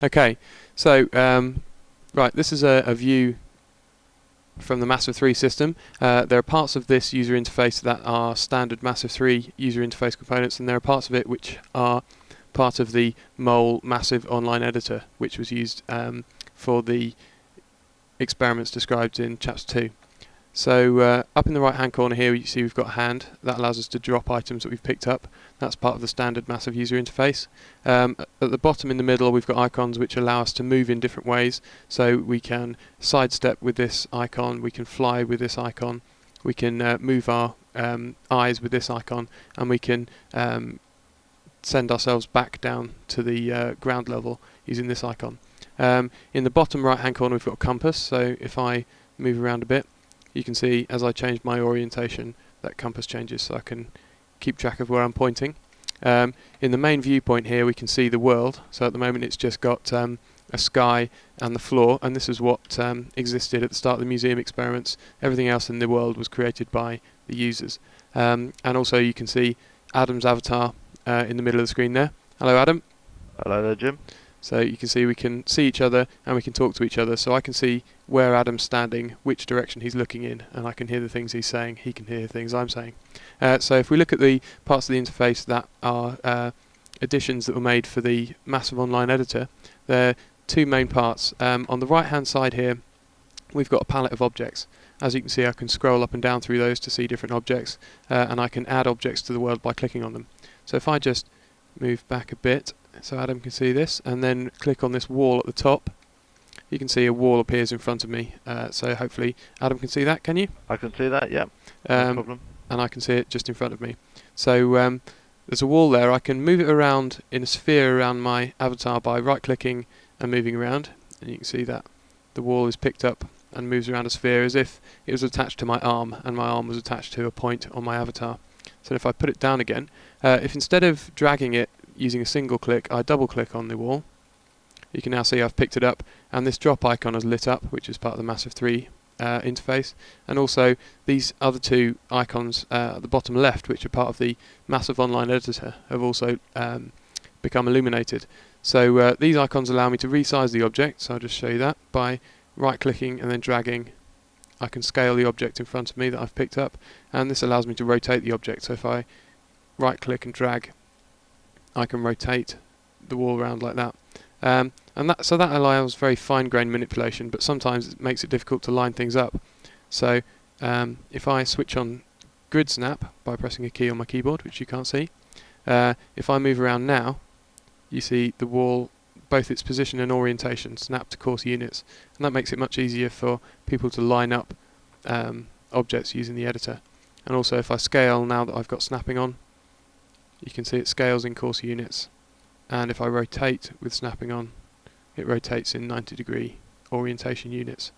Okay, so right, this is a view from the MASSIVE-3 system. There are parts of this user interface that are standard MASSIVE-3 user interface components, and there are parts of it which are part of the MOL Massive Online Editor, which was used for the experiments described in Chapter 2. So up in the right hand corner here you see we've got a hand that allows us to drop items that we've picked up. That's part of the standard massive user interface. At the bottom in the middle we've got icons which allow us to move in different ways. So we can sidestep with this icon, we can fly with this icon, we can move our eyes with this icon, and we can send ourselves back down to the ground level using this icon. In the bottom right hand corner we've got a compass, so if I move around a bit you can see as I change my orientation that compass changes, so I can keep track of where I'm pointing. In the main viewpoint here we can see the world, so at the moment it's just got a sky and the floor, and this is what existed at the start of the museum experiments. Everything else in the world was created by the users. And also you can see Adam's avatar in the middle of the screen there. Hello Adam. Hello there, Jim. So you can see we can see each other and we can talk to each other, so I can see where Adam's standing, which direction he's looking in, and I can hear the things he's saying, he can hear the things I'm saying. So if we look at the parts of the interface that are additions that were made for the Massive Online Editor, there are two main parts. On the right hand side here we've got a palette of objects. As you can see I can scroll up and down through those to see different objects, and I can add objects to the world by clicking on them. So if I just move back a bit so Adam can see this, and then click on this wall at the top, you can see a wall appears in front of me, so hopefully Adam can see that, can you? I can see that, yeah, no problem. And I can see it just in front of me. So there's a wall there. I can move it around in a sphere around my avatar by right clicking and moving around, and you can see that the wall is picked up and moves around a sphere as if it was attached to my arm and my arm was attached to a point on my avatar. So if I put it down again, if instead of dragging it using a single click I double click on the wall, you can now see I've picked it up, and this drop icon has lit up, which is part of the MASSIVE-3 interface, and also these other two icons at the bottom left, which are part of the Massive Online Editor, have also become illuminated. So these icons allow me to resize the object, so I'll just show you that. By right clicking and then dragging I can scale the object in front of me that I've picked up, and this allows me to rotate the object. So if I right click and drag I can rotate the wall around like that. So that allows very fine-grained manipulation, but sometimes it makes it difficult to line things up. So if I switch on grid snap by pressing a key on my keyboard, which you can't see, if I move around now, you see the wall, both its position and orientation, snap to coarse units, and that makes it much easier for people to line up objects using the editor. And also if I scale now that I've got snapping on, you can see it scales in coarse units, and if I rotate with snapping on, it rotates in 90-degree orientation units.